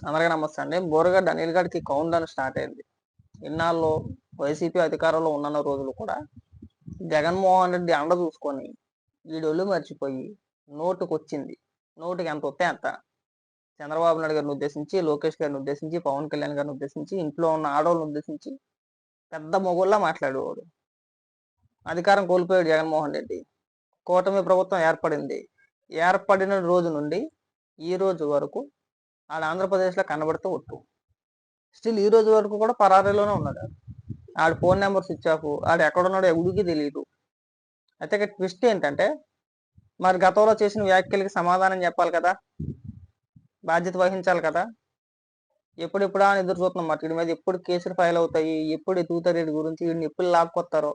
అందరికీ నమస్తే అండి. బోరగడ్డ అనిల్ గడ్కి కౌంట్ డౌన్ స్టార్ట్ అయింది. ఇన్నాళ్ళు వైసీపీ అధికారంలో ఉన్న రోజులు కూడా జగన్మోహన్ రెడ్డి అండ చూసుకొని వీడొళ్ళు మర్చిపోయి నోటుకు వచ్చింది. నోటుకి ఎంత వస్తే అంత చంద్రబాబు నాయుడు గారిని ఉద్దేశించి, లోకేష్ గారిని ఉద్దేశించి, పవన్ కళ్యాణ్ గారిని ఉద్దేశించి, ఇంట్లో ఉన్న ఆడవాళ్ళని ఉద్దేశించి పెద్ద మొగుల్లా మాట్లాడేవాడు. అధికారం కోల్పోయాడు జగన్మోహన్ రెడ్డి. కూటమి ప్రభుత్వం ఏర్పడింది. ఏర్పడిన రోజు నుండి ఈ రోజు వరకు ఆడ ఆంధ్రప్రదేశ్లో కనబడితే ఒట్టు. స్టిల్ ఈ రోజు వరకు కూడా పరారీలోనే ఉన్నాడు. ఆడ ఫోన్ నెంబర్ స్విచ్ ఆఫ్, ఆడు ఎక్కడున్నాడో ఎవడికి తెలియదు. అయితే ఇక్కడ ట్విస్ట్ ఏంటంటే, మరి గతంలో చేసిన వ్యాఖ్యలకి సమాధానం చెప్పాలి కదా, బాధ్యత వహించాలి కదా. ఎప్పుడెప్పుడా అని ఎదురు చూస్తున్నాం మాట. వీడి మీద ఎప్పుడు కేసులు ఫైల్ అవుతాయి, ఎప్పుడు ఎత్తుకుతారు వీడి గురించి, వీడిని ఎప్పుడు లాక్కొస్తారో,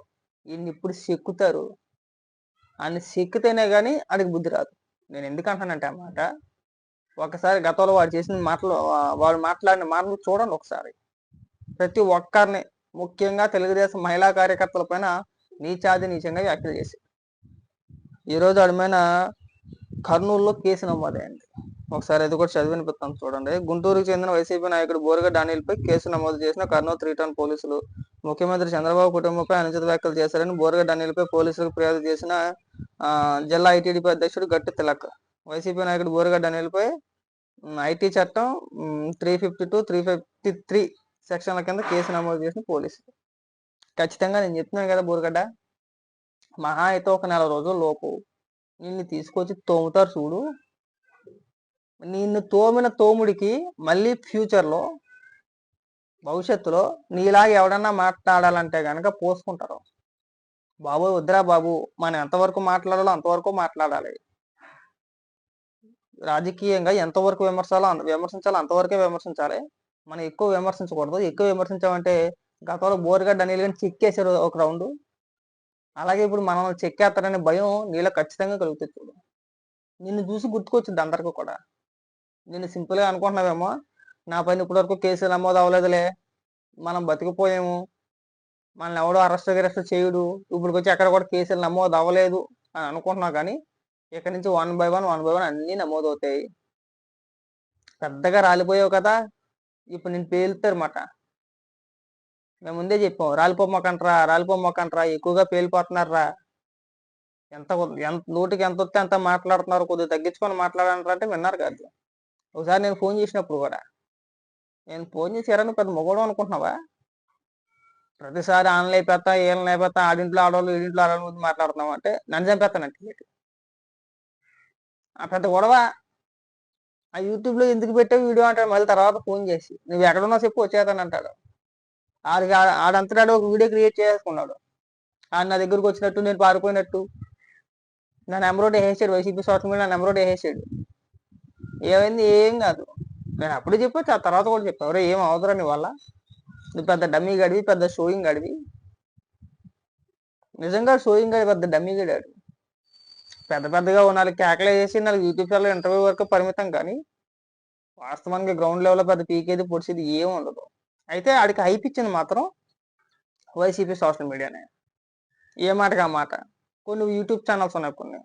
వీడిని ఎప్పుడు చెక్కుతారు అని చెక్కితేనే కానీ ఆడికి బుద్ధి రాదు. నేను ఎందుకు అంటానంటే అన్నమాట, ఒకసారి గతంలో వాడు చేసిన మాటలు, వాడు మాట్లాడిన మాటలు చూడండి ఒకసారి. ప్రతి ఒక్కరిని, ముఖ్యంగా తెలుగుదేశం మహిళా కార్యకర్తల పైన నీచాది నీచంగా వ్యాఖ్యలు చేసి ఈరోజు వాడి మీద కర్నూలులో కేసు నమోదైంది. ఒకసారి అది కూడా చదివి వినిపిస్తాను చూడండి. గుంటూరుకు చెందిన వైసీపీ నాయకుడు బోరగడ్డ అనిల్పై కేసు నమోదు చేసిన కర్నూలు 3 టౌన్ పోలీసులు. ముఖ్యమంత్రి చంద్రబాబు కుటుంబంపై అనుచిత వ్యాఖ్యలు చేశారని బోరగడ్డ అనిల్పై పోలీసులకు ఫిర్యాదు చేసిన జిల్లా ఐటీడీపీ అధ్యక్షుడు గట్టి తిలక్. వైసీపీ నాయకుడు బోరగడ్డ అనిల్పై ఐటీ చట్టం 352, 353 సెక్షన్ల కింద కేసు నమోదు చేసిన పోలీసులు. ఖచ్చితంగా నేను చెప్తున్నాను కదా, బోరగడ్డ మహా అయితే ఒక నెల రోజుల లోపు నిన్ను తీసుకొచ్చి తోముతారు చూడు. నిన్ను తోమిన తోముడికి మళ్ళీ ఫ్యూచర్లో, భవిష్యత్తులో నీలాగా ఎవడన్నా మాట్లాడాలంటే కనుక పోసుకుంటారు. బాబు వద్దురా బాబు, మనం ఎంతవరకు మాట్లాడాలో అంతవరకు మాట్లాడాలి. రాజకీయంగా ఎంతవరకు విమర్శించాలో అంతవరకే విమర్శించాలి. మనం ఎక్కువ విమర్శించకూడదు. ఎక్కువ విమర్శించామంటే గతంలో బోరగడ్డ అనిల్ కానీ చెక్కేశారు ఒక రౌండ్, అలాగే ఇప్పుడు మనం చెక్కేస్తారనే భయం నీలో ఖచ్చితంగా కలుగుతుంది. చూడు, నిన్ను చూసి గుర్తుకొచ్చింది అందరికీ కూడా. నిన్ను సింపుల్గా అనుకుంటున్నావేమో, నా పైన ఇప్పటి వరకు కేసులు నమోదు అవ్వలేదులే, మనం బతికిపోయాము, మనల్ని ఎవడో అరెస్ట్ చేయుడు, ఇప్పుడు వచ్చి ఎక్కడ కూడా కేసులు నమోదు అవ్వలేదు అని అనుకుంటున్నావు. కానీ ఇక్కడ నుంచి 1 by 1 అన్నీ నమోదు అవుతాయి. పెద్దగా రాలిపోయావు కదా, ఇప్పుడు నేను పేలుతారు మాట. మేము ముందే చెప్పాం, రాలిపోమ్మకంట్రా, ఎక్కువగా పేలిపోతున్నారా, ఎంత నోటికి ఎంత వస్తే అంత మాట్లాడుతున్నారు, కొద్దిగా తగ్గించుకొని మాట్లాడంటారా అంటే విన్నారు కాదు. ఒకసారి నేను ఫోన్ చేసినప్పుడు కూడా, నేను ఫోన్ చేశారని పెద్ద మొగోడు అనుకుంటున్నావా, ప్రతిసారి ఆన్లైన్ అయిపోతా, ఏళ్ళని అయిపోతా, ఆడింట్లో ఆడవాళ్ళు ఈడింట్లో ఆడవాళ్ళ ముందు మాట్లాడుతున్నావు అంటే నన్ను చంపేస్తానంటే ఆ పెద్ద గొడవ. ఆ యూట్యూబ్లో ఎందుకు పెట్టావు వీడియో అంటాడు. మళ్ళీ తర్వాత ఫోన్ చేసి నువ్వు ఎక్కడున్నా చెప్పు వచ్చేస్తాను అంటాడు. ఆడంతటాడు ఒక వీడియో క్రియేట్ చేసుకున్నాడు. నా దగ్గరకు వచ్చినట్టు, నేను పారిపోయినట్టు నా నెంబర్ ఒకటి వేసేసాడు. వైసీపీ సోషల్ మీడియా నా నెంబర్ ఒకటి వేసేసాడు. ఏమైంది? ఏం కాదు. నేను అప్పుడు చెప్పొచ్చు, ఆ తర్వాత కూడా చెప్పాను, ఎవరో ఏం అవసరం నీ వల్ల, నువ్వు పెద్ద డమ్మీ గడివి, పెద్ద షోయింగ్ గడివి. నిజంగా షోయింగ్ గడి, పెద్ద డమ్మీ గడాడు. పెద్దగా నాలుగు కేకలు వేసి నాలుగు యూట్యూబ్ ఛానల్ ఇంటర్వ్యూ వరకు పరిమితం. కానీ వాస్తవానికి గ్రౌండ్ లెవెల్లో పెద్ద పీకేది పొడిచేది ఏం ఉండదు. అయితే ఆడికి హైప్ ఇచ్చింది మాత్రం వైసీపీ సోషల్ మీడియానే. ఏ మాటగా మాట. కొన్ని యూట్యూబ్ ఛానల్స్ ఉన్నాయి, కొన్ని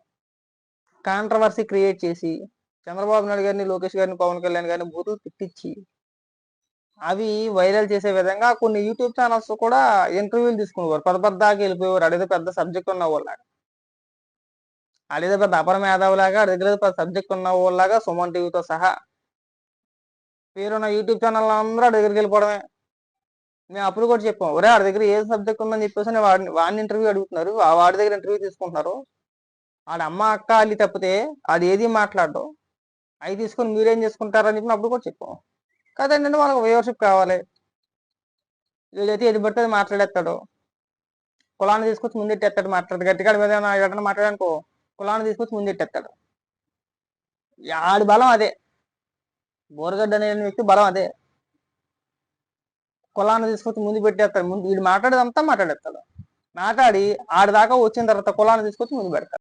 కాంట్రవర్సీ క్రియేట్ చేసి చంద్రబాబు నాయుడు గారిని, లోకేష్ గారిని, పవన్ కళ్యాణ్ గారిని బూతులు తిట్టించి అవి వైరల్ చేసే విధంగా కొన్ని యూట్యూబ్ ఛానల్స్ కూడా ఇంటర్వ్యూలు తీసుకునేవారు. పెద్దదాకా వెళ్ళిపోయేవారు. అడిగితే పెద్ద సబ్జెక్ట్ ఉన్న వాళ్ళలాగా, అడిగితే పెద్ద అపర మేధావులాగా, అడిగితే పెద్ద సబ్జెక్ట్ ఉన్న వాళ్ళలాగా సుమన్ టీవీతో సహా పేరున్న యూట్యూబ్ ఛానల్ అందరూ అడి దగ్గరికి వెళ్ళిపోవడమే. మేము అప్పుడు కూడా చెప్పాం, ఒరే వాడి దగ్గర ఏ సబ్జెక్ట్ ఉందని చెప్పేసి వాడిని ఇంటర్వ్యూ అడుగుతున్నారు, వాడి దగ్గర ఇంటర్వ్యూ తీసుకుంటున్నారు. ఆడ అమ్మ అక్క అల్లి తప్పితే ఆడు ఏది మాట్లాడడం, అవి తీసుకొని మీరేం చేసుకుంటారని చెప్పి అప్పుడు కూడా చెప్పాం కదండి. వాళ్ళకి వ్యూవర్షిప్ కావాలి. వీళ్ళైతే ఏది పడితే అది మాట్లాడేస్తాడు. కులాన్ని తీసుకొచ్చి ముందెట్టేస్తాడు. గట్టిగా మీద ఏదైనా మాట్లాడనుకో, కులాన్ని తీసుకొచ్చి ముందెట్టేస్తాడు. ఆడి బలం అదే. బోరగడ్డ అనే వ్యక్తి బలం అదే. కులాన్ని తీసుకొచ్చి ముందు పెట్టేస్తాడు. వీడు మాట్లాడేదంతా మాట్లాడేస్తాడు. మాట్లాడి ఆడి దాకా వచ్చిన తర్వాత కులాన్ని తీసుకొచ్చి ముందు పెడతాడు.